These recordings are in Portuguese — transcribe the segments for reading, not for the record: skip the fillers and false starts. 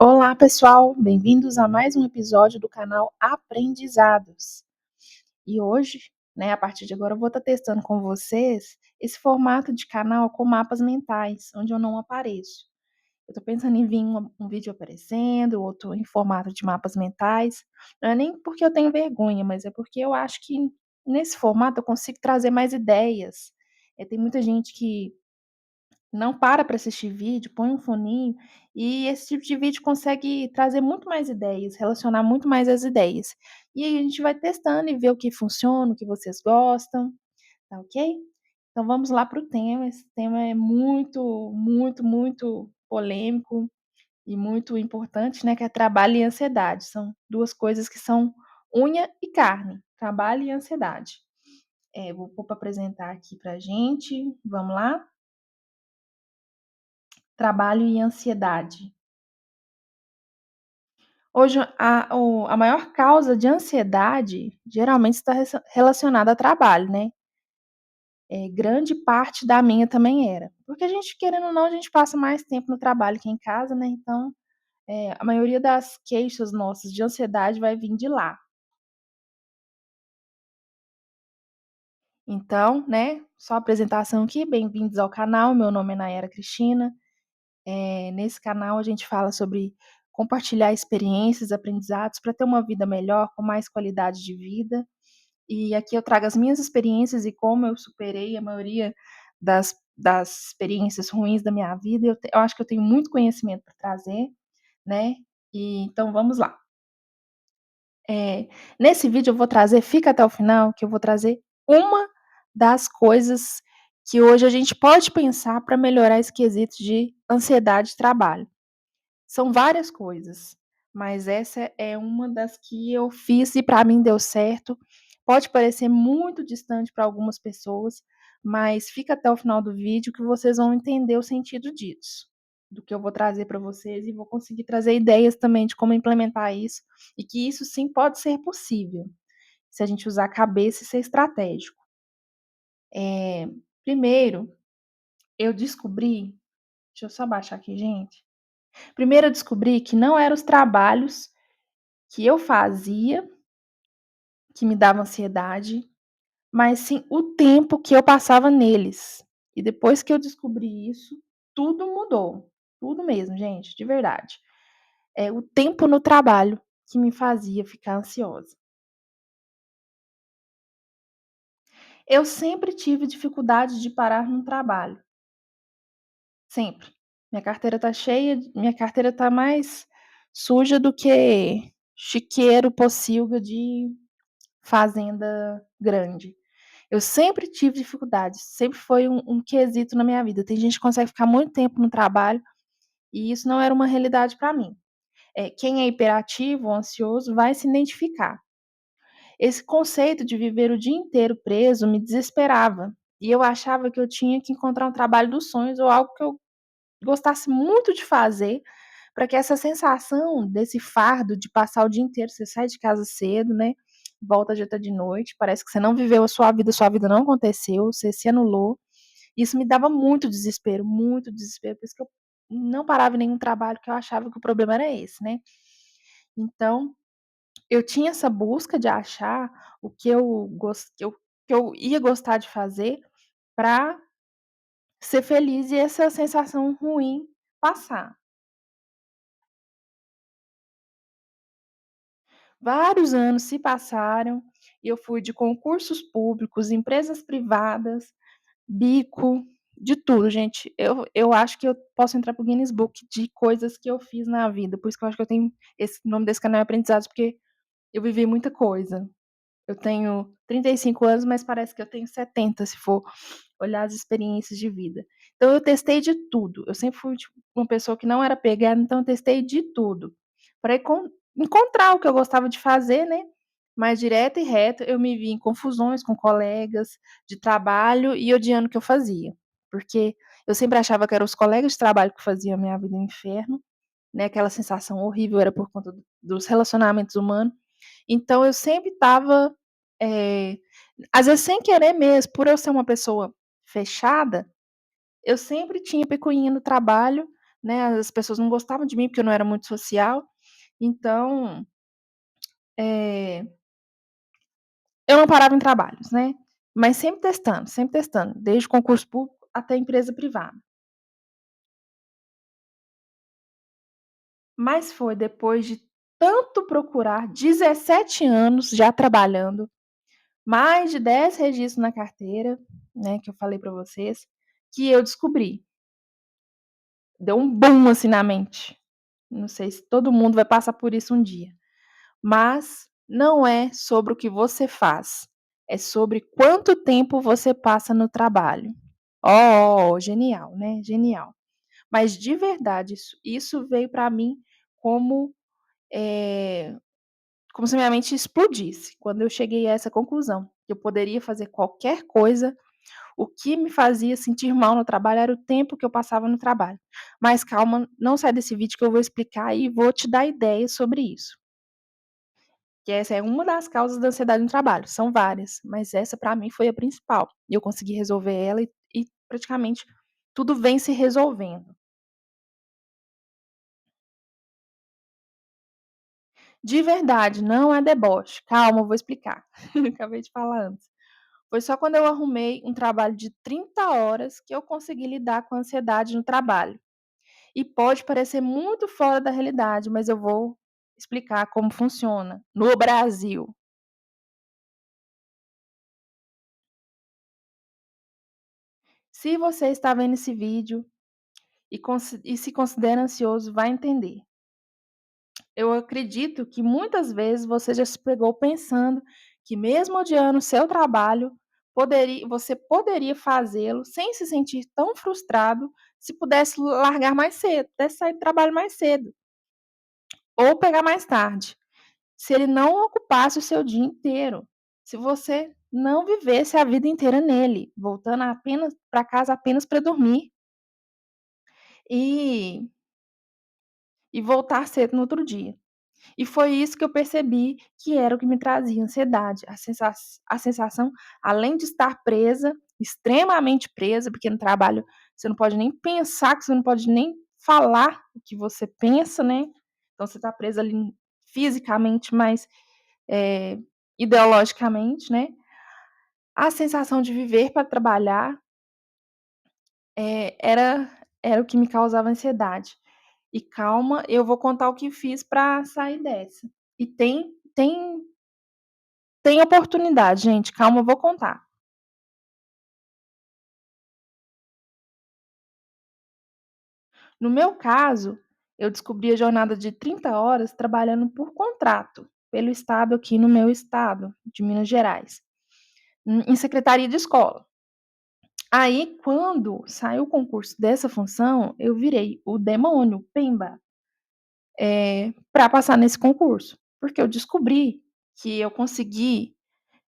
Olá, pessoal, bem-vindos a mais um episódio do canal Aprendizados. E hoje, a partir de agora, eu vou estar testando com vocês esse formato de canal com mapas mentais, onde eu não apareço. Eu estou pensando em vir um vídeo aparecendo, outro em formato de mapas mentais. Não é nem porque eu tenho vergonha, mas é porque eu acho que nesse formato eu consigo trazer mais ideias. Tem muita gente que não para assistir vídeo, põe um foninho, e esse tipo de vídeo consegue trazer muito mais ideias, relacionar muito mais as ideias. E aí a gente vai testando e ver o que funciona, o que vocês gostam, tá ok? Então vamos lá para o tema. Esse tema é muito, muito, muito polêmico e muito importante, né, que é trabalho e ansiedade. São 2 coisas que são unha e carne, trabalho e ansiedade. Vou pôr pra apresentar aqui pra gente, vamos lá? Trabalho e ansiedade. Hoje a maior causa de ansiedade geralmente está relacionada a trabalho, né. Grande parte da minha também era. Porque a gente, querendo ou não, a gente passa mais tempo no trabalho que em casa, né, então, a maioria das queixas nossas de ansiedade vai vir de lá. Então, né, só apresentação aqui, bem-vindos ao canal, meu nome é Nayara Cristina. Nesse canal a gente fala sobre compartilhar experiências, aprendizados para ter uma vida melhor, com mais qualidade de vida. E aqui eu trago as minhas experiências e como eu superei a maioria das experiências ruins da minha vida. Eu acho que eu tenho muito conhecimento para trazer, né? E então vamos lá. Nesse vídeo eu vou trazer, fica até o final, que eu vou trazer uma das coisas que hoje a gente pode pensar para melhorar esse quesito de ansiedade de trabalho. São várias coisas, mas essa é uma das que eu fiz e para mim deu certo. Pode parecer muito distante para algumas pessoas, mas fica até o final do vídeo que vocês vão entender o sentido disso, do que eu vou trazer para vocês, e vou conseguir trazer ideias também de como implementar isso, e que isso sim pode ser possível, se a gente usar a cabeça e ser estratégico. Eh, Primeiro, eu descobri, deixa eu só baixar aqui, gente. Primeiro eu descobri que não eram os trabalhos que eu fazia que me dava ansiedade, mas sim o tempo que eu passava neles. E depois que eu descobri isso, tudo mudou. Tudo mesmo, gente, de verdade. É o tempo no trabalho que me fazia ficar ansiosa. Eu sempre tive dificuldade de parar num trabalho, sempre. Minha carteira tá mais suja do que chiqueiro, pocilga de fazenda grande. Eu sempre tive dificuldade, sempre foi um quesito na minha vida. Tem gente que consegue ficar muito tempo no trabalho, e isso não era uma realidade para mim. Quem é hiperativo ou ansioso vai se identificar. Esse conceito de viver o dia inteiro preso me desesperava, e eu achava que eu tinha que encontrar um trabalho dos sonhos ou algo que eu gostasse muito de fazer, para que essa sensação desse fardo de passar o dia inteiro, você sai de casa cedo, né, volta já tá de noite, parece que você não viveu a sua vida não aconteceu, você se anulou. Isso me dava muito desespero, por isso que eu não parava em nenhum trabalho, que eu achava que o problema era esse, né. Então, eu tinha essa busca de achar o que eu ia gostar de fazer para ser feliz e essa sensação ruim passar. Vários anos se passaram e eu fui de concursos públicos, empresas privadas, bico, de tudo, gente. Eu acho que eu posso entrar para o Guinness Book de coisas que eu fiz na vida, por isso que eu acho que eu tenho esse nome desse canal é Aprendizados, porque eu vivi muita coisa. Eu tenho 35 anos, mas parece que eu tenho 70, se for olhar as experiências de vida. Então eu testei de tudo. Eu sempre fui, tipo, uma pessoa que não era apegada, então eu testei de tudo, para encontrar o que eu gostava de fazer, né, mas direto e reto eu me vi em confusões com colegas de trabalho e odiando o que eu fazia, porque eu sempre achava que eram os colegas de trabalho que faziam a minha vida um inferno, né, aquela sensação horrível era por conta dos relacionamentos humanos. Então eu sempre estava, eh, às vezes sem querer mesmo, por eu ser uma pessoa fechada, eu sempre tinha picuinha no trabalho, né, as pessoas não gostavam de mim, porque eu não era muito social, então, eh, eu não parava em trabalhos, né, mas sempre testando, desde concurso público até empresa privada. Mas foi depois de tanto procurar, 17 anos já trabalhando, mais de 10 registros na carteira, né, que eu falei para vocês, que eu descobri. Deu um boom, assim, na mente. Não sei se todo mundo vai passar por isso um dia, mas não é sobre o que você faz, é sobre quanto tempo você passa no trabalho. Genial, né, genial. Mas de verdade, isso veio para mim como, eh, como se minha mente explodisse, quando eu cheguei a essa conclusão, que eu poderia fazer qualquer coisa. O que me fazia sentir mal no trabalho era o tempo que eu passava no trabalho. Mas calma, não sai desse vídeo que eu vou explicar e vou te dar ideias sobre isso. Que essa é uma das causas da ansiedade no trabalho, são várias, mas essa para mim foi a principal. E eu consegui resolver ela e praticamente tudo vem se resolvendo. De verdade, não é deboche. Calma, eu vou explicar. Acabei de falar antes. Foi só quando eu arrumei um trabalho de 30 horas que eu consegui lidar com a ansiedade no trabalho. E pode parecer muito fora da realidade, mas eu vou explicar como funciona no Brasil. Se você está vendo esse vídeo e se considera ansioso, vai entender. Eu acredito que muitas vezes você já se pegou pensando que mesmo odiando o seu trabalho, você poderia fazê-lo sem se sentir tão frustrado se pudesse largar mais cedo, pudesse sair do trabalho mais cedo ou pegar mais tarde. Se ele não ocupasse o seu dia inteiro, se você não vivesse a vida inteira nele, voltando apenas para casa apenas para dormir e voltar cedo no outro dia. E foi isso que eu percebi que era o que me trazia ansiedade, a sensação, além de estar presa, extremamente presa, porque no trabalho você não pode nem pensar, que você não pode nem falar o que você pensa, né, então você está presa ali fisicamente, mas, eh, ideologicamente, né. A sensação de viver para trabalhar, era o que me causava ansiedade. E calma, eu vou contar o que fiz para sair dessa. E tem oportunidade, gente, calma, eu vou contar. No meu caso, eu descobri a jornada de 30 horas trabalhando por contrato, pelo estado aqui no meu estado, de Minas Gerais, em secretaria de escola. Aí, quando saiu o concurso dessa função, eu virei o demônio, pimba, pra passar nesse concurso, porque eu descobri que eu consegui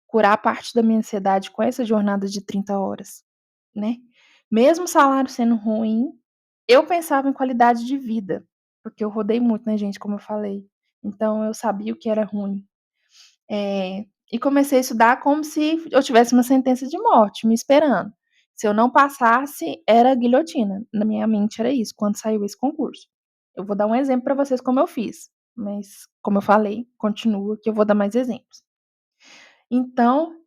curar parte da minha ansiedade com essa jornada de 30 horas, né. Mesmo o salário sendo ruim, eu pensava em qualidade de vida, porque eu rodei muito, né, gente, como eu falei, então eu sabia o que era ruim. E comecei a estudar como se eu tivesse uma sentença de morte me esperando. Se eu não passasse, era guilhotina. Na minha mente era isso, quando saiu esse concurso. Eu vou dar um exemplo para vocês como eu fiz, mas como eu falei, continua que eu vou dar mais exemplos. Então,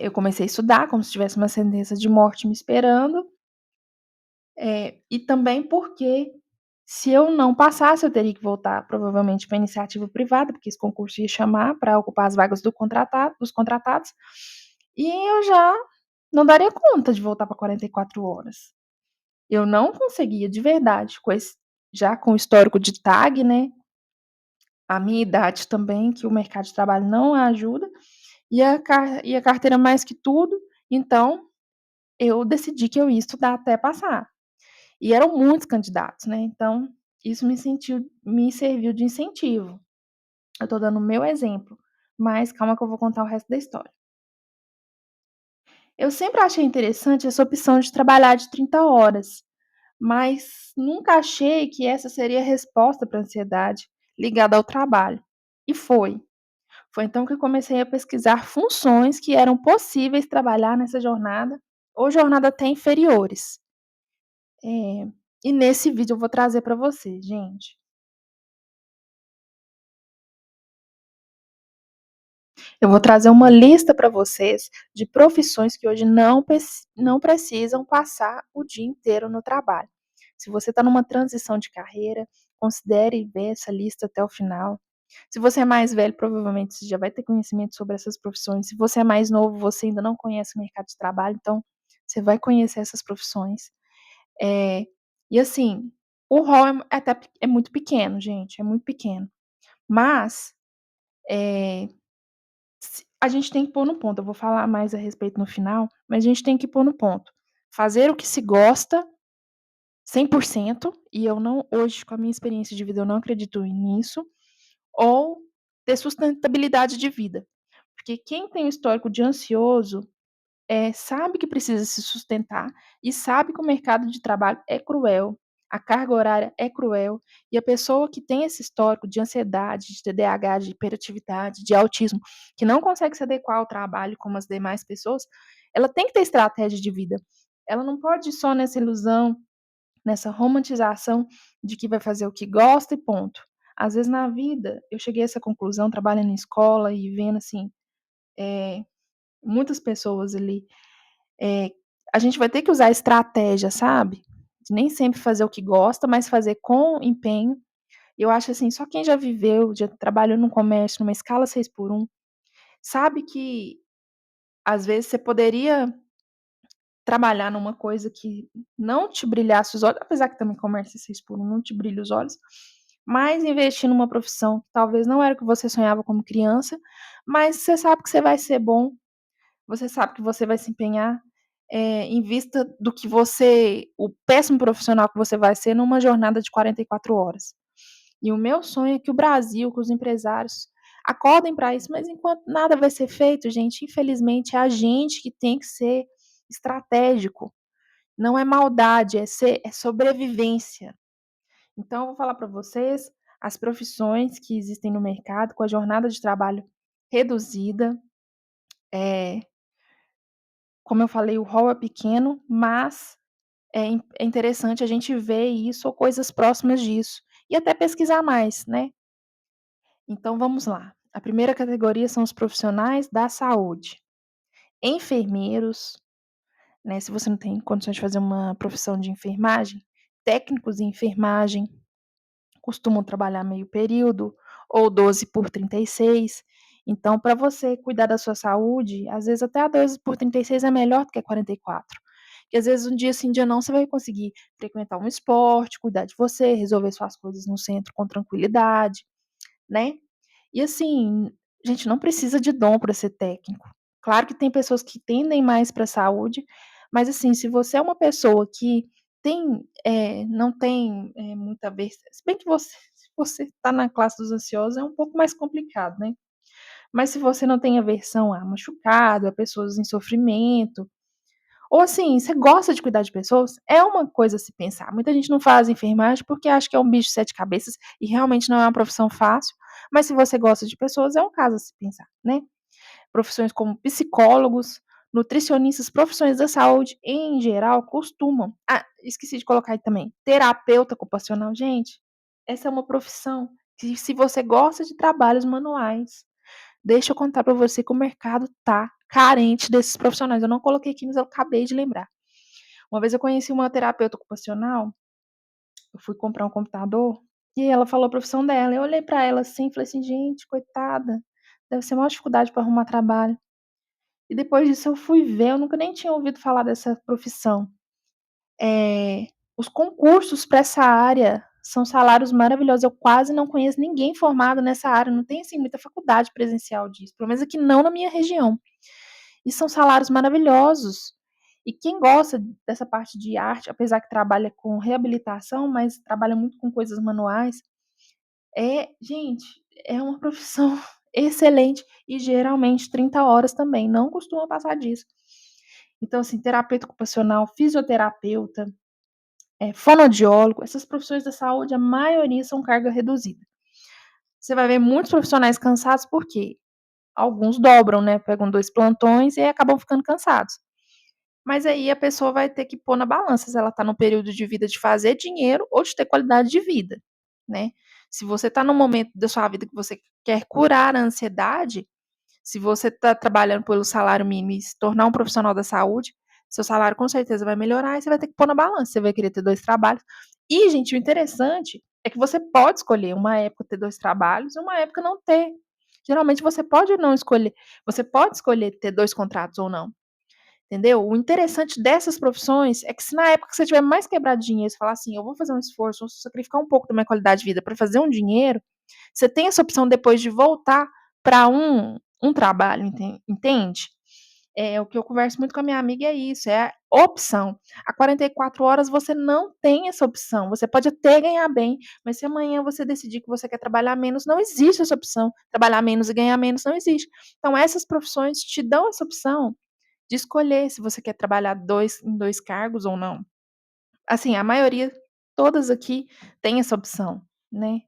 eu comecei a estudar como se tivesse uma sentença de morte me esperando, e também porque se eu não passasse, eu teria que voltar provavelmente para iniciativa privada, porque esse concurso ia chamar para ocupar as vagas dos contratados, e eu já não daria conta de voltar para 44 horas. Eu não conseguia de verdade, já com o histórico de tag, né, a minha idade também, que o mercado de trabalho não ajuda, e a carteira mais que tudo, então eu decidi que eu ia estudar até passar. E eram muitos candidatos, né, então isso me serviu de incentivo. Eu tô dando o meu exemplo, mas calma que eu vou contar o resto da história. Eu sempre achei interessante essa opção de trabalhar de 30 horas, mas nunca achei que essa seria a resposta para a ansiedade ligada ao trabalho. E foi. Foi então que eu comecei a pesquisar funções que eram possíveis trabalhar nessa jornada ou jornada até inferiores. E nesse vídeo eu vou trazer para você, gente. Eu vou trazer uma lista para vocês de profissões que hoje não precisam passar o dia inteiro no trabalho. Se você está numa transição de carreira, considere ver essa lista até o final. Se você é mais velho, provavelmente você já vai ter conhecimento sobre essas profissões. Se você é mais novo, você ainda não conhece o mercado de trabalho, então você vai conhecer essas profissões. Eh, e assim, o rol é muito pequeno, gente, é muito pequeno. Mas, eh a gente tem que pôr no ponto, eu vou falar mais a respeito no final, mas a gente tem que pôr no ponto. Fazer o que se gosta 100% e eu não hoje, com a minha experiência de vida, eu não acredito nisso, ou ter sustentabilidade de vida. Porque quem tem um histórico de ansioso sabe que precisa se sustentar e sabe que o mercado de trabalho é cruel, a carga horária é cruel, e a pessoa que tem esse histórico de ansiedade, de TDAH, de hiperatividade, de autismo, que não consegue se adequar ao trabalho como as demais pessoas, ela tem que ter estratégia de vida. Ela não pode ir só nessa ilusão, nessa romantização de que vai fazer o que gosta e ponto. Às vezes na vida, eu cheguei a essa conclusão trabalhando em escola e vendo assim, muitas pessoas ali eh, a gente vai ter que usar estratégia, sabe, de nem sempre fazer o que gosta, mas fazer com empenho. Eu acho assim, só quem já viveu, já trabalhou no comércio, numa escala 6x1, sabe que às vezes você poderia trabalhar numa coisa que não te brilhasse os olhos, apesar que também comércio 6x1 não te brilha os olhos, mas investir numa profissão que talvez não era o que você sonhava como criança, mas você sabe que você vai ser bom. Você sabe que você vai se empenhar, em vista do que o péssimo profissional que você vai ser numa jornada de 44 horas. E o meu sonho é que o Brasil, que os empresários acordem para isso, mas enquanto nada vai ser feito, gente, infelizmente é a gente que tem que ser estratégico. Não é maldade, é sobrevivência. Então eu vou falar para vocês as profissões que existem no mercado com a jornada de trabalho reduzida, eh como eu falei, o rol é pequeno, mas é interessante a gente ver isso ou coisas próximas disso, e até pesquisar mais, né. Então vamos lá, a primeira categoria são os profissionais da saúde, enfermeiros, né, se você não tem condições de fazer uma profissão de enfermagem, técnicos em enfermagem, costumam trabalhar meio período ou 12 por 36. Então, para você cuidar da sua saúde, às vezes até a 12 por 36 é melhor do que a 44. Porque às vezes um dia sim, dia não, você vai conseguir frequentar um esporte, cuidar de você, resolver suas coisas no centro com tranquilidade, né. E assim, gente, não precisa de dom para ser técnico. Claro que tem pessoas que tendem mais para a saúde, mas assim, se você é uma pessoa que não tem, muita se bem que se você está na classe dos ansiosos é um pouco mais complicado, né. Mas se você não tem aversão a machucado, a pessoas em sofrimento, ou assim, você gosta de cuidar de pessoas, é uma coisa a se pensar. Muita gente não faz enfermagem porque acha que é um bicho de 7 cabeças e realmente não é uma profissão fácil, mas se você gosta de pessoas, é um caso a se pensar, né. Profissões como psicólogos, nutricionistas, profissões da saúde em geral costumam esqueci de colocar aí também, terapeuta ocupacional. Gente, essa é uma profissão que se você gosta de trabalhos manuais, deixa eu contar para você que o mercado tá carente desses profissionais. Eu não coloquei aqui, mas eu acabei de lembrar. Uma vez eu conheci uma terapeuta ocupacional, eu fui comprar um computador, e ela falou a profissão dela. Eu olhei para ela assim, falei assim: "Gente, coitada, deve ser maior dificuldade para arrumar trabalho". E depois disso eu fui ver, eu nunca nem tinha ouvido falar dessa profissão. Os concursos para essa área são salários maravilhosos, eu quase não conheço ninguém formado nessa área, não tem, assim, muita faculdade presencial disso, pelo menos aqui não na minha região. E são salários maravilhosos. E quem gosta dessa parte de arte, apesar que trabalha com reabilitação, mas trabalha muito com coisas manuais, gente, é uma profissão excelente e geralmente 30 horas também, não costuma passar disso. Então, assim, terapeuta ocupacional, fisioterapeuta, fonoaudiólogo, essas profissões da saúde, a maioria são carga reduzida. Você vai ver muitos profissionais cansados, porque alguns dobram, né, pegam 2 plantões e aí acabam ficando cansados. Mas aí a pessoa vai ter que pôr na balança se ela está no período de vida de fazer dinheiro ou de ter qualidade de vida, né. Se você está num momento da sua vida que você quer curar a ansiedade, se você está trabalhando pelo salário mínimo e se tornar um profissional da saúde, seu salário com certeza vai melhorar e você vai ter que pôr na balança, você vai querer ter 2 trabalhos. E, gente, o interessante é que você pode escolher uma época ter 2 trabalhos e uma época não ter. Geralmente você pode não escolher, você pode escolher ter 2 contratos ou não, entendeu? O interessante dessas profissões é que se na época que você tiver mais quebrado de dinheiro, você falar assim: "Eu vou fazer um esforço, vou sacrificar um pouco da minha qualidade de vida para fazer um dinheiro", você tem essa opção depois de voltar para um trabalho, entende? É, o que eu converso muito com a minha amiga é isso, é a opção. A 44 horas você não tem essa opção, você pode até ganhar bem, mas se amanhã você decidir que você quer trabalhar menos, não existe essa opção. Trabalhar menos e ganhar menos não existe. Então essas profissões te dão essa opção de escolher se você quer trabalhar em 2 cargos ou não. Assim, a maioria, todas aqui, tem essa opção, né.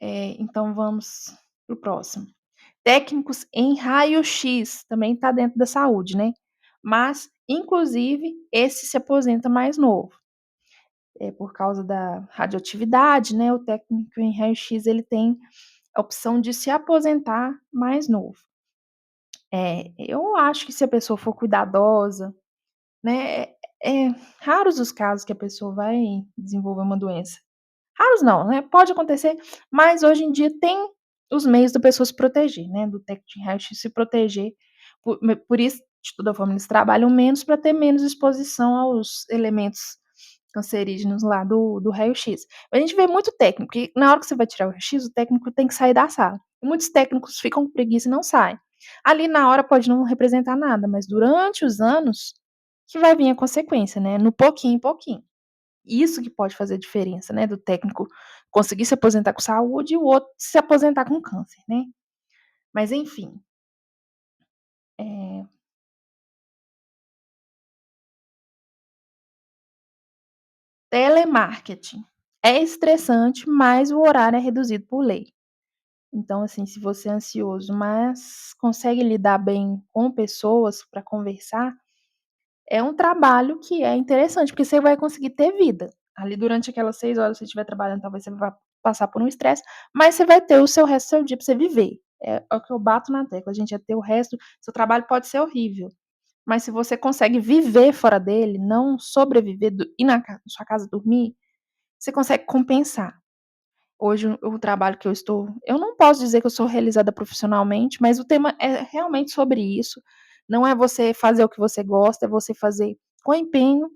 Então vamos para o próximo. Técnicos em raio-x, também está dentro da saúde, né, mas inclusive esse se aposenta mais novo, por causa da radioatividade, né, o técnico em raio-x ele tem a opção de se aposentar mais novo. Eu acho que se a pessoa for cuidadosa, né, raros os casos que a pessoa vai desenvolver uma doença. Raros não, né, pode acontecer, mas hoje em dia tem os meios da pessoa se proteger, né, do técnico de raio-x se proteger, por isso, de toda forma, eles trabalham menos para ter menos exposição aos elementos cancerígenos lá do raio-x. A gente vê muito técnico que na hora que você vai tirar o raio-x, o técnico tem que sair da sala. Muitos técnicos ficam com preguiça e não saem. Ali na hora pode não representar nada, mas durante os anos que vai vir a consequência, né, no pouquinho em pouquinho. Isso que pode fazer diferença, né, do técnico conseguir se aposentar com saúde e o outro se aposentar com câncer, né. Mas enfim, eh, telemarketing é estressante, mas o horário é reduzido por lei. Então, assim, se você é ansioso, mas consegue lidar bem com pessoas para conversar, é um trabalho que é interessante, porque você vai conseguir ter vida. Ali durante aquelas 6 horas que você estiver trabalhando, talvez você vá passar por um estresse, mas você vai ter o seu resto do seu dia para você viver. É o que eu bato na tecla, a gente ia ter o resto seu trabalho pode ser horrível, mas se você consegue viver fora dele, não sobreviver do ir na sua casa dormir, você consegue compensar. Hoje o trabalho que eu não posso dizer que eu sou realizada profissionalmente, mas o tema é realmente sobre isso. Não é você fazer o que você gosta, é você fazer com empenho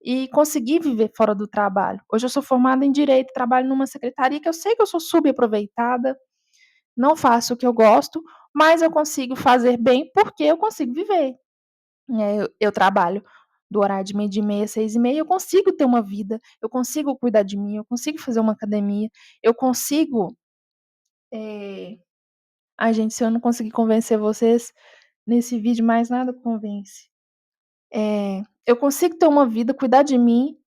e conseguir viver fora do trabalho. Hoje eu sou formada em direito, trabalho numa secretaria que eu sei que eu sou subaproveitada, não faço o que eu gosto, mas eu consigo fazer bem, porque eu consigo viver, né. Eu trabalho do horário de meio-dia e meia, 6h30, eu consigo ter uma vida, eu consigo cuidar de mim, eu consigo fazer uma academia, eu consigo, eh ai gente, se eu não conseguir convencer vocês nesse vídeo, mais nada convence. Eu consigo ter uma vida, cuidar de mim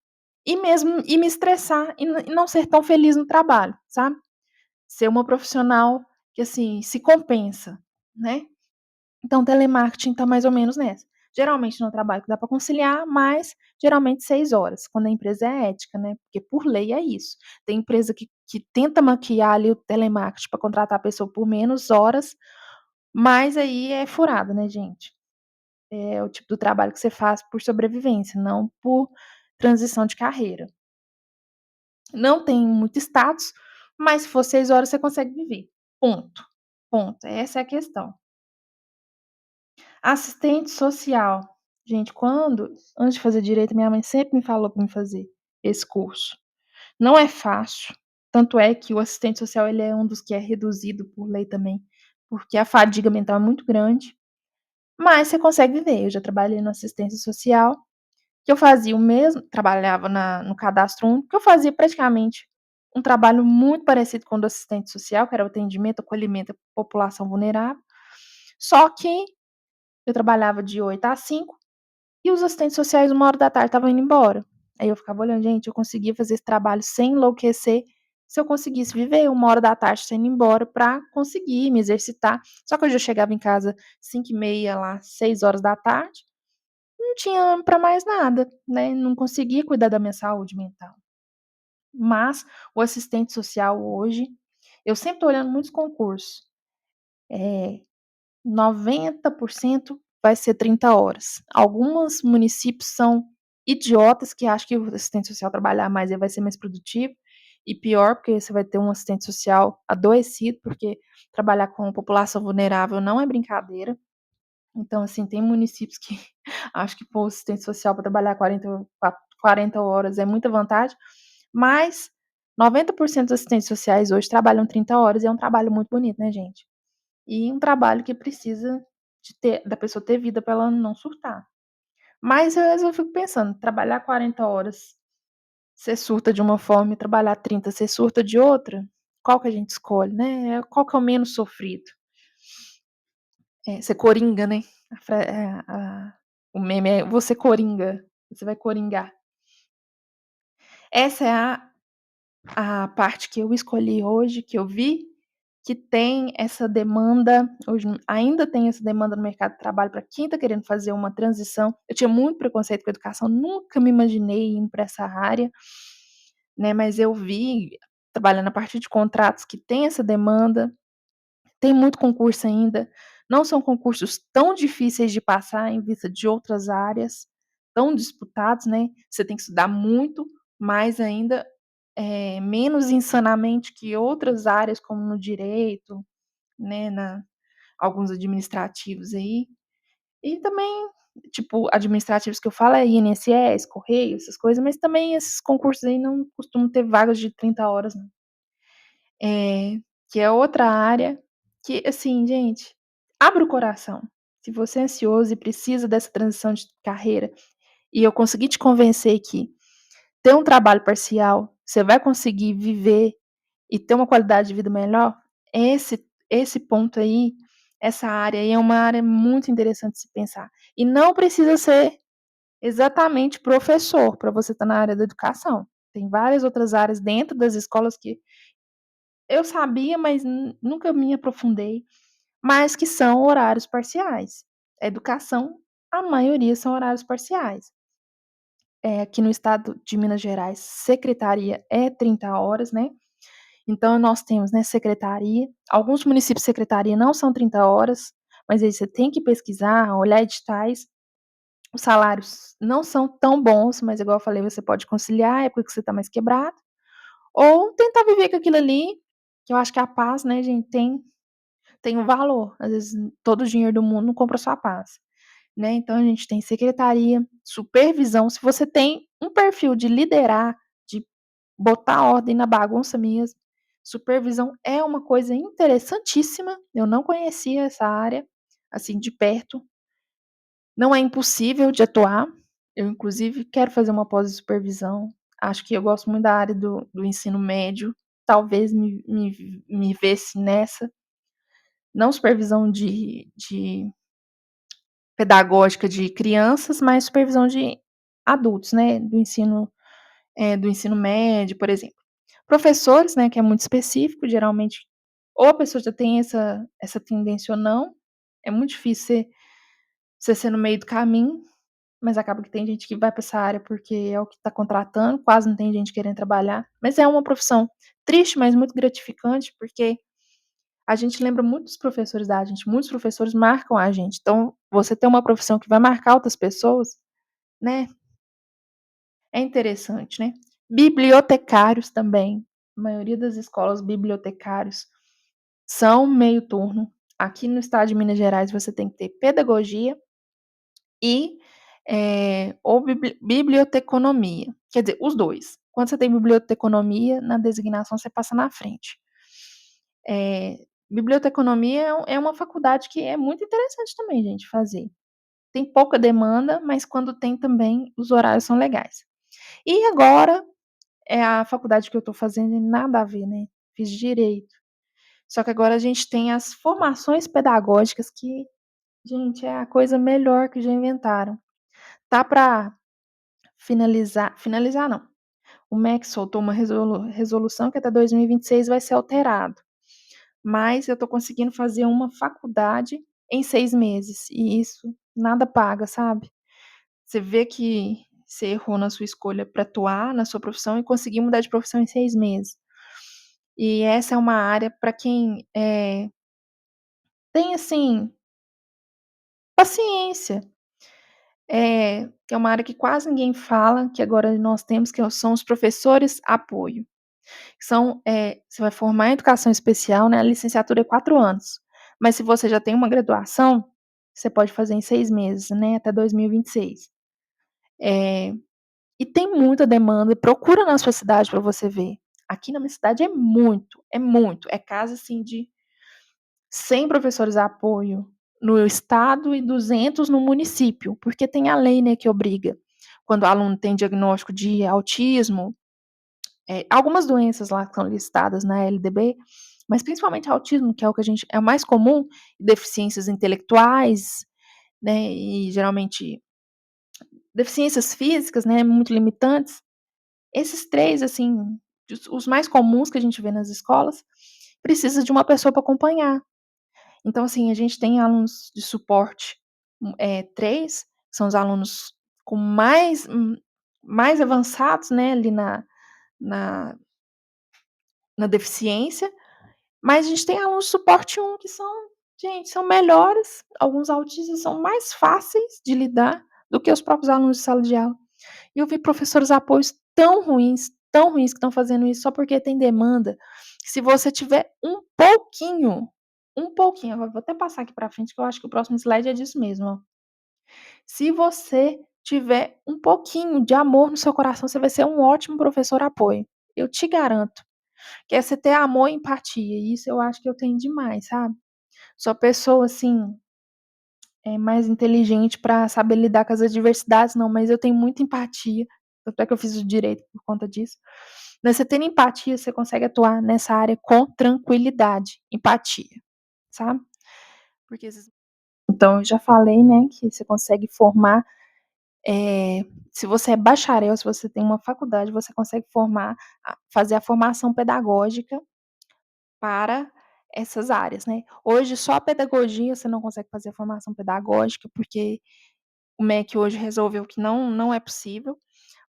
e me estressar e não ser tão feliz no trabalho, sabe. Ser uma profissional que, assim, se compensa, né. Então telemarketing tá mais ou menos nessa. Geralmente no trabalho que dá para conciliar, mas geralmente 6 horas, quando a empresa é ética, né, porque por lei é isso. Tem empresa que tenta maquiar ali o telemarketing para contratar a pessoa por menos horas, mas aí é furada, né, gente. É o tipo do trabalho que você faz por sobrevivência, não por transição de carreira. Não tem muito status, mas se for 6 horas você consegue viver. Ponto. Ponto. Essa é a questão. Assistente social. Gente, antes de fazer direito, minha mãe sempre me falou para mim fazer esse curso. Não é fácil, tanto é que o assistente social ele é um dos que é reduzido por lei também, porque a fadiga mental é muito grande, mas você consegue viver. Eu já trabalhei na assistência social, que eu fazia o mesmo trabalhava no cadastro único, que eu fazia praticamente um trabalho muito parecido com o do assistente social, que era o atendimento, acolhimento à população vulnerável, só que eu trabalhava de 8 às 5 e os assistentes sociais 13h estavam indo embora. Aí eu ficava olhando: "Gente, eu conseguia fazer esse trabalho sem enlouquecer, se eu conseguisse viver 13h sem ir embora pra conseguir me exercitar". Só que eu já chegava em casa 5h30 lá, 6 horas da tarde. não tinha para mais nada, né, não conseguia cuidar da minha saúde mental. Mas o assistente social hoje eu sempre tô olhando muitos concursos, eh 90% vai ser 30 horas. Alguns municípios são idiotas que acham que o assistente social trabalhar mais ele vai ser mais produtivo, e pior, porque você vai ter um assistente social adoecido, porque trabalhar com população vulnerável não é brincadeira. Então, assim, tem municípios que acham que pôr o assistente social para trabalhar 40 horas é muita vantagem, mas 90% dos assistentes sociais hoje trabalham 30 horas e é um trabalho muito bonito, né, gente? E um trabalho que precisa da pessoa ter vida para ela não surtar. Mas às vezes eu fico pensando, trabalhar 40 horas, você surta de uma forma e trabalhar 30, você surta de outra, qual que a gente escolhe, né? Qual que é o menos sofrido? Ser coringa, né? O meme é você coringa, você vai coringar. Essa é a parte que eu escolhi hoje, que eu vi que tem essa demanda, hoje ainda tem essa demanda no mercado de trabalho para quem está querendo fazer uma transição. Eu tinha muito preconceito com a educação, nunca me imaginei indo para essa área, né, mas eu vi, trabalhando a partir de contratos, que tem essa demanda, tem muito concurso ainda, não são concursos tão difíceis de passar em vista de outras áreas, tão disputados, né, você tem que estudar muito, mas ainda, menos insanamente que outras áreas, como no direito, né, alguns administrativos aí. E também, tipo, administrativos que eu falo é INSS, Correio, essas coisas, mas também esses concursos aí não costumam ter vagas de 30 horas não. Que é outra área que, assim, gente, abra o coração. Se você é ansioso e precisa dessa transição de carreira, e eu consegui te convencer que ter um trabalho parcial, você vai conseguir viver e ter uma qualidade de vida melhor, esse ponto aí, essa área aí é uma área muito interessante de se pensar. E não precisa ser exatamente professor para você estar na área da educação. Tem várias outras áreas dentro das escolas que eu sabia, mas nunca me aprofundei, mas que são horários parciais. A educação, a maioria são horários parciais. Aqui no estado de Minas Gerais, secretaria é 30 horas, né? Então nós temos, né, secretaria. Alguns municípios secretaria não são 30 horas, mas aí você tem que pesquisar, olhar editais. Os salários não são tão bons, mas igual eu falei, você pode conciliar, é porque você está mais quebrado, ou tentar viver com aquilo ali, que eu acho que a paz, né, gente, tem um valor. Às vezes todo o dinheiro do mundo não compra sua paz, né? Então a gente tem secretaria, supervisão. Se você tem um perfil de liderar, de botar ordem na bagunça mesmo. Supervisão é uma coisa interessantíssima, eu não conhecia essa área, assim, de perto. Não é impossível de atuar, eu inclusive quero fazer uma pós de supervisão, acho que eu gosto muito da área do ensino médio, talvez me visse nessa, não supervisão de pedagógica de crianças, mas supervisão de adultos, né, do ensino médio, por exemplo. Professores, né, que é muito específico, geralmente ou a pessoa já tem essa tendência ou não, é muito difícil você ser no meio do caminho, mas acaba que tem gente que vai para essa área porque é o que está contratando, quase não tem gente querendo trabalhar, mas é uma profissão triste, mas muito gratificante, porque a gente lembra muito dos professores da gente, muitos professores marcam a gente, então você ter uma profissão que vai marcar outras pessoas, né, é interessante, né. Bibliotecários também, a maioria das escolas, bibliotecários são meio turno. Aqui no estado de Minas Gerais você tem que ter pedagogia e, ou biblioteconomia, quer dizer, os 2. Quando você tem biblioteconomia, na designação você passa na frente. Biblioteconomia é uma faculdade que é muito interessante também, gente, fazer. Tem pouca demanda, mas quando tem também, os horários são legais. E agora, é a faculdade que eu estou fazendo e nada a ver, né, fiz direito. Só que agora a gente tem as formações pedagógicas que, gente, é a coisa melhor que já inventaram. Tá para finalizar não, o MEC soltou uma resolução que até 2026 vai ser alterado, mas eu tô conseguindo fazer uma faculdade em 6 meses, e isso nada paga, sabe. Você vê que você errou na sua escolha para atuar na sua profissão e conseguir mudar de profissão em 6 meses. E essa é uma área para quem, tem, assim, paciência. Que é uma área que quase ninguém fala, que agora nós temos, são os professores apoio. Você vai formar em educação especial, né, a licenciatura é 4 anos, mas se você já tem uma graduação, você pode fazer em 6 meses, né, até 2026. Eh, e tem muita demanda, procura na sua cidade para você ver. Aqui na minha cidade é muito, é casa, assim, de 100 professores apoio no estado e 200 no município, porque tem a lei, né, que obriga. Quando o aluno tem diagnóstico de autismo, algumas doenças lá que são listadas na LDB, mas principalmente autismo, que é o que é o mais comum, deficiências intelectuais, né, e geralmente deficiências físicas, né, muito limitantes. Esses 3, assim, os mais comuns que a gente vê nas escolas, precisa de uma pessoa para acompanhar. Então, assim, a gente tem alunos de suporte, 3, são os alunos com mais avançados, né, ali na na deficiência, mas a gente tem alunos de suporte 1 que são melhores, alguns autistas são mais fáceis de lidar do que os próprios alunos de sala de aula. E eu vi professores apoios tão ruins que estão fazendo isso só porque tem demanda. Se você tiver um pouquinho, agora vou até passar aqui para frente que eu acho que o próximo slide é disso mesmo, ó. Se você tiver um pouquinho de amor no seu coração, você vai ser um ótimo professor apoio. Eu te garanto. Que é você ter amor e empatia, e isso eu acho que eu tenho demais, sabe. Sou a pessoa, assim, mais inteligente para saber lidar com as adversidades não, mas eu tenho muita empatia, tanto é que eu fiz o direito por conta disso. Mas você tendo empatia, você consegue atuar nessa área com tranquilidade, empatia, sabe. Porque esses então eu já falei, né, que você consegue formar, se você é bacharel, se você tem uma faculdade, você consegue fazer a formação pedagógica para essas áreas, né. Hoje só a pedagogia você não consegue fazer a formação pedagógica, porque o MEC hoje resolveu que não é possível,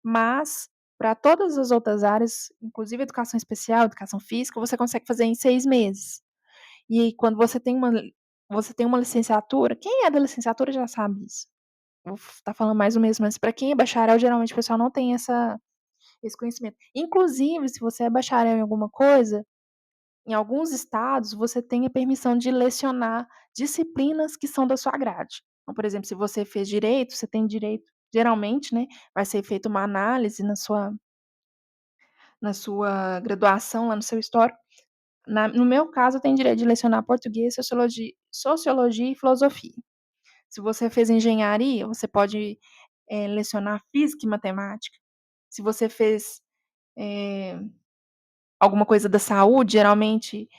mas para todas as outras áreas, inclusive educação especial, educação física, você consegue fazer em 6 meses. E aí quando você tem uma licenciatura, quem é da licenciatura já sabe isso. Vou estar falando mais ou menos, mas para quem é bacharel, geralmente o pessoal não tem esse conhecimento. Inclusive, se você é bacharel em alguma coisa, em alguns estados, você tem a permissão de lecionar disciplinas que são da sua grade. Então, por exemplo, se você fez direito, você tem direito geralmente, né, vai ser feita uma análise na sua graduação, lá no seu histórico. No meu caso, eu tenho direito de lecionar português, sociologia e filosofia. Se você fez engenharia, você pode, lecionar física e matemática. Se você fez, eh, alguma coisa da saúde, geralmente,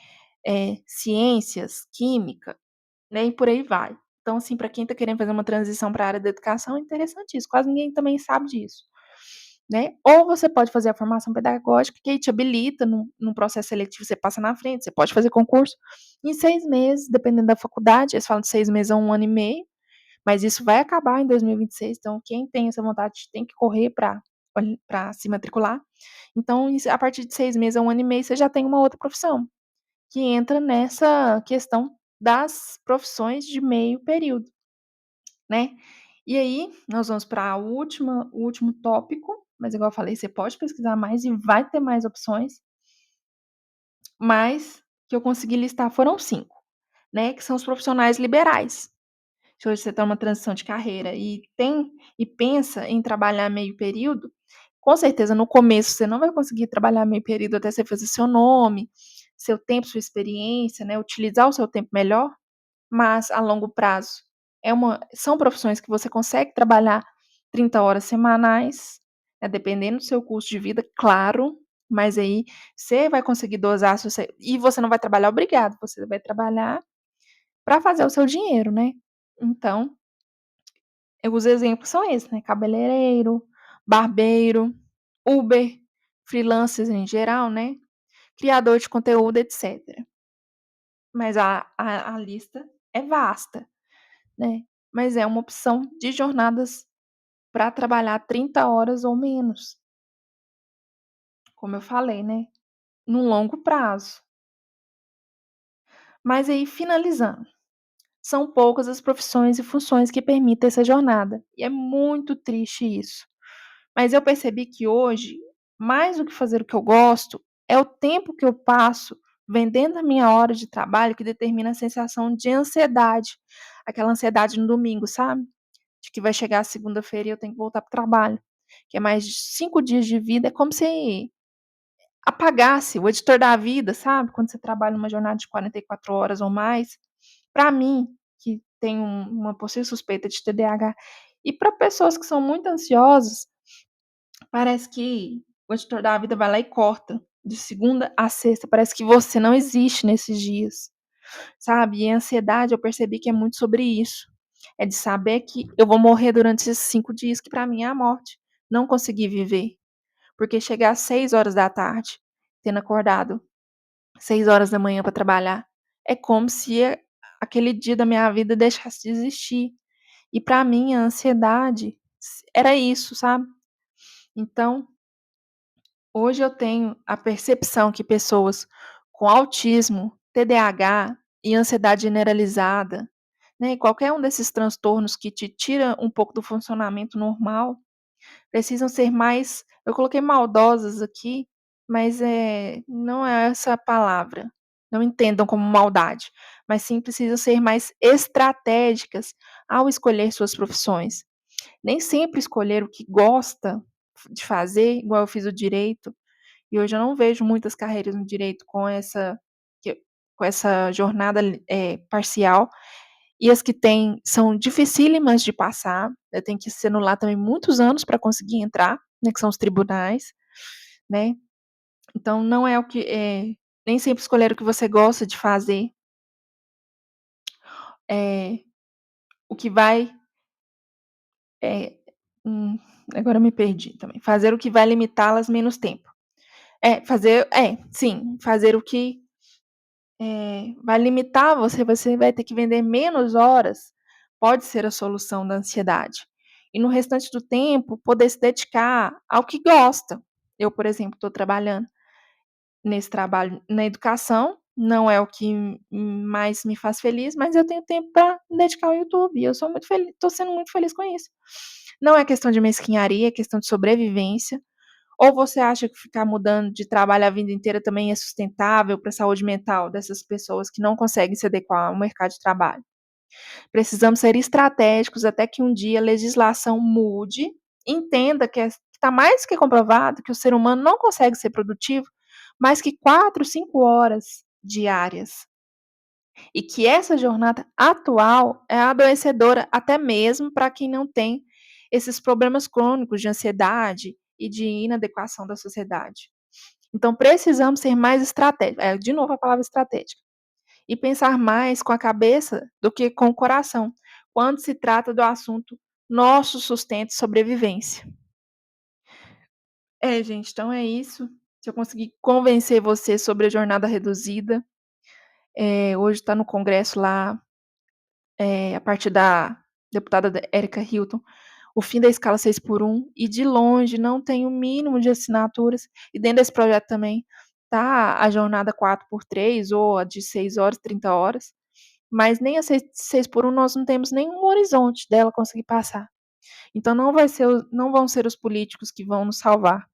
ciências, química, né, e por aí vai. Então, assim, para quem está querendo fazer uma transição para a área da educação, é interessantíssimo, quase ninguém também sabe disso, né. Ou você pode fazer a formação pedagógica, que aí te habilita num processo seletivo, você passa na frente, você pode fazer concurso em 6 meses, dependendo da faculdade, eles falam de 6 meses a 1 ano e meio, mas isso vai acabar em 2026, então quem tem essa vontade tem que correr para se matricular. Então, a partir de 6 meses a 1 ano e meio, você já tem uma outra profissão, que entra nessa questão das profissões de meio período, né. E aí, nós vamos para o último tópico, mas igual eu falei, você pode pesquisar mais e vai ter mais opções, mas que eu consegui listar foram 5, né, que são os profissionais liberais. Se hoje você está numa transição de carreira e pensa em trabalhar meio período, com certeza no começo você não vai conseguir trabalhar meio período até você fazer seu nome, seu tempo, sua experiência, né, utilizar o seu tempo melhor, mas a longo prazo são profissões que você consegue trabalhar 30 horas semanais, dependendo do seu custo de vida, claro, mas aí você vai conseguir dosar se você e você não vai trabalhar obrigado, você vai trabalhar para fazer o seu dinheiro, né. Então, os exemplos são esses, né, cabeleireiro, barbeiro, Uber, freelancers em geral, né, criador de conteúdo, etcétera. Mas a lista é vasta, né, mas é uma opção de jornadas para trabalhar 30 horas ou menos, como eu falei, né, num longo prazo. Mas aí, finalizando, são poucas as profissões e funções que permitem essa jornada, e é muito triste isso. Mas eu percebi que hoje, mais do que fazer o que eu gosto, é o tempo que eu passo vendendo a minha hora de trabalho que determina a sensação de ansiedade, aquela ansiedade no domingo, sabe? De que vai chegar a segunda-feira e eu tenho que voltar para o trabalho, que é mais de 5 dias de vida, é como se apagasse o editor da vida, sabe? Quando você trabalha numa jornada de 44 horas ou mais. Para mim, que tenho uma possível suspeita de TDAH, e para pessoas que são muito ansiosas, parece que o editor da vida vai lá e corta, de segunda a sexta, parece que você não existe nesses dias, sabe. E a ansiedade, eu percebi que é muito sobre isso, é de saber que eu vou morrer durante esses 5 dias, que para mim é a morte, não conseguir viver. Porque chegar às 6 horas da tarde, tendo acordado 6 horas da manhã para trabalhar, é como se aquele dia da minha vida deixasse de existir. E para mim a ansiedade era isso, sabe. Então, hoje eu tenho a percepção que pessoas com autismo, TDAH e ansiedade generalizada, né, qualquer um desses transtornos que te tira um pouco do funcionamento normal, precisam ser mais, eu coloquei maldosas aqui, mas, não é essa a palavra, não entendam como maldade, mas sim precisam ser mais estratégicas ao escolher suas profissões. Nem sempre escolher o que gosta de fazer, igual eu fiz o direito, e hoje eu não vejo muitas carreiras no direito que com essa jornada parcial, e as que têm são dificílimas de passar, tem que se anular também muitos anos para conseguir entrar, né, que são os tribunais, né. Então não é nem sempre escolher o que você gosta de fazer, é o que vai, eh, hum, agora eu me perdi também. Fazer o que vai limitá-las menos tempo. Sim, fazer o que, vai limitar você vai ter que vender menos horas, pode ser a solução da ansiedade. E no restante do tempo, poder se dedicar ao que gosta. Eu, por exemplo, estou trabalhando nesse trabalho na educação, não é o que mais me faz feliz, mas eu tenho tempo para me dedicar ao YouTube, e eu sou muito feliz, estou sendo muito feliz com isso. Não é questão de mesquinharia, é questão de sobrevivência. Ou você acha que ficar mudando de trabalho a vida inteira também é sustentável para a saúde mental dessas pessoas que não conseguem se adequar ao mercado de trabalho? Precisamos ser estratégicos até que um dia a legislação mude, entenda que está mais que comprovado que o ser humano não consegue ser produtivo mais que 4, 5 horas diárias. E que essa jornada atual é adoecedora até mesmo para quem não tem esses problemas crônicos de ansiedade e de inadequação da sociedade. Então precisamos ser mais estratégicos, de novo a palavra estratégica, e pensar mais com a cabeça do que com o coração, quando se trata do assunto nosso sustento e sobrevivência. Gente, então é isso. Se eu conseguir convencer você sobre a jornada reduzida, hoje está no congresso lá, a parte da deputada Erika Hilton, o fim da escala 6x1, e de longe não tem o mínimo de assinaturas, e dentro desse projeto também tá a jornada 4x3 ou a de 6 horas, 30 horas, mas nem a 6x1 nós não temos nenhum horizonte dela conseguir passar. Então não vão ser os políticos que vão nos salvar,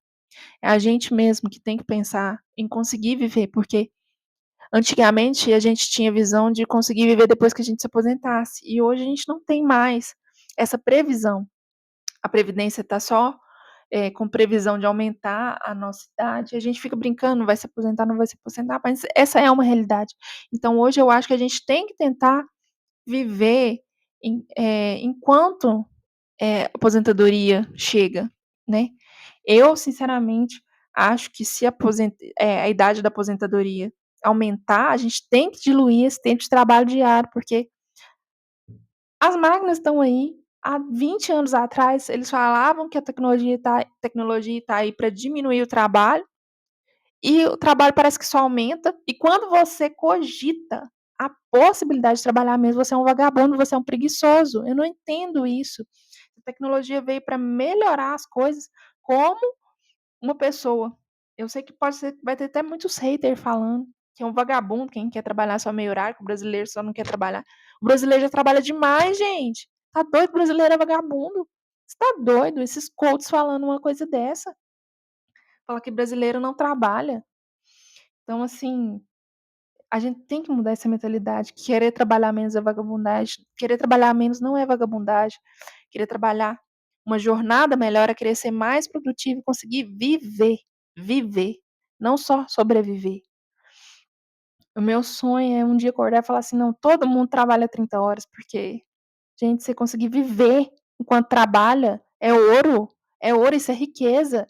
é a gente mesmo que tem que pensar em conseguir viver, porque antigamente a gente tinha visão de conseguir viver depois que a gente se aposentasse, e hoje a gente não tem mais essa previsão. A previdência está só, com previsão de aumentar a nossa idade, a gente fica brincando, vai se aposentar, não vai se aposentar, mas essa é uma realidade. Então hoje eu acho que a gente tem que tentar viver enquanto, a aposentadoria chega, né. Eu sinceramente acho que se a idade da aposentadoria aumentar, a gente tem que diluir esse tempo de trabalho diário, porque as máquinas estão aí. Há 20 anos atrás, eles falavam que a tecnologia tá aí para diminuir o trabalho, e o trabalho parece que só aumenta, e quando você cogita a possibilidade de trabalhar mesmo, você é um vagabundo, você é um preguiçoso. Eu não entendo isso. tecnologia veio para melhorar as coisas como uma pessoa. Eu sei que pode ser vai ter até muitos haters falando que é um vagabundo quem quer trabalhar só meio horário, que o brasileiro só não quer trabalhar. O brasileiro já trabalha demais, gente. Tá doido? O brasileiro é vagabundo. Você tá doido? Esses coaches falando uma coisa dessa. Fala que brasileiro não trabalha. Então, assim, a gente tem que mudar essa mentalidade. Querer trabalhar menos é vagabundagem. Querer trabalhar menos não é vagabundagem. Querer trabalhar uma jornada melhor é querer ser mais produtivo e conseguir viver. Viver. Não só sobreviver. O meu sonho é um dia acordar e falar assim: não, todo mundo trabalha 30 horas, porque, gente, você conseguir viver enquanto trabalha é ouro, isso é riqueza.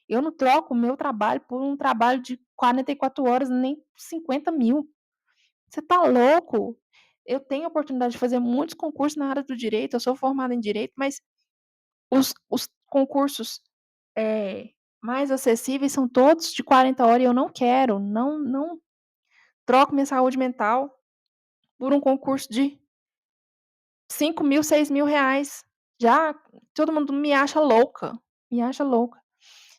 Eu não troco o meu trabalho por um trabalho de 44 horas, nem 50.000. Você tá louco? Eu tenho a oportunidade de fazer muitos concursos na área do direito, eu sou formada em direito, mas os concursos mais acessíveis são todos de 40 horas e eu não quero, não troco minha saúde mental por um concurso de 5.000, 6.000 reais. Já todo mundo me acha louca, me acha louca.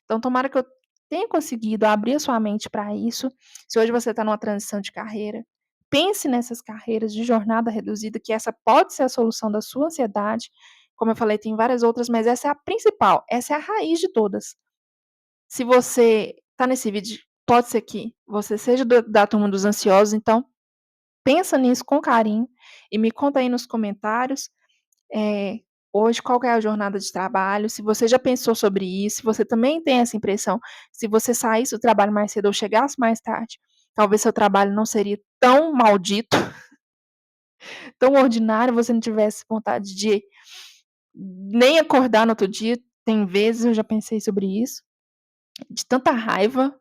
Então, tomara que eu tenha conseguido abrir a sua mente para isso. Se hoje você está numa transição de carreira, pense nessas carreiras de jornada reduzida, que essa pode ser a solução da sua ansiedade. Como eu falei, tem várias outras, mas essa é a principal, essa é a raiz de todas. Se você está nesse vídeo, pode ser que você seja da turma dos ansiosos, então pensa nisso com carinho e me conta aí nos comentários hoje qual que é a jornada de trabalho, se você já pensou sobre isso, se você também tem essa impressão, se você saísse do trabalho mais cedo ou chegasse mais tarde, talvez seu trabalho não seria tão maldito, tão ordinário, você não tivesse vontade de nem acordar no outro dia. Tem vezes eu já pensei sobre isso, de tanta raiva,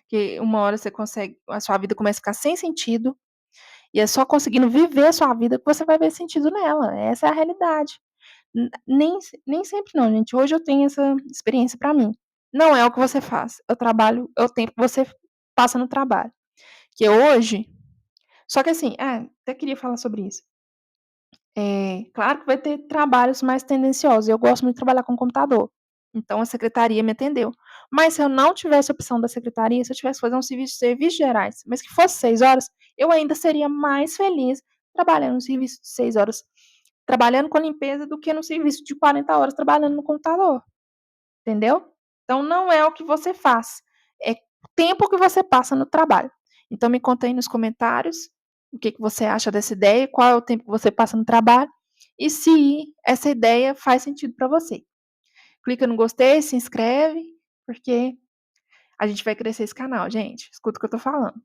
que uma hora você consegue, a sua vida começa a ficar sem sentido, e é só conseguindo viver a sua vida que você vai ver sentido nela. Essa é a realidade. Nem sempre não, gente. Hoje eu tenho essa experiência para mim. Não é o que você faz, é o trabalho, é o tempo que você passa no trabalho. Que hoje, só que assim, até queria falar sobre isso. Claro que vai ter trabalhos mais tendenciosos. Eu gosto muito de trabalhar com computador. Então a secretaria me atendeu. Mas se eu não tivesse a opção da secretaria, se eu tivesse que fazer um serviços gerais, mas que fosse 6 horas, eu ainda seria mais feliz trabalhando no serviço de 6 horas, trabalhando com limpeza, do que no serviço de 40 horas trabalhando no computador. Entendeu? Então não é o que você faz, é o tempo que você passa no trabalho. Então me conta aí nos comentários o que você acha dessa ideia, qual é o tempo que você passa no trabalho e se essa ideia faz sentido para você. Clica no gostei, se inscreve, porque a gente vai crescer esse canal, gente. Escuta o que eu tô falando.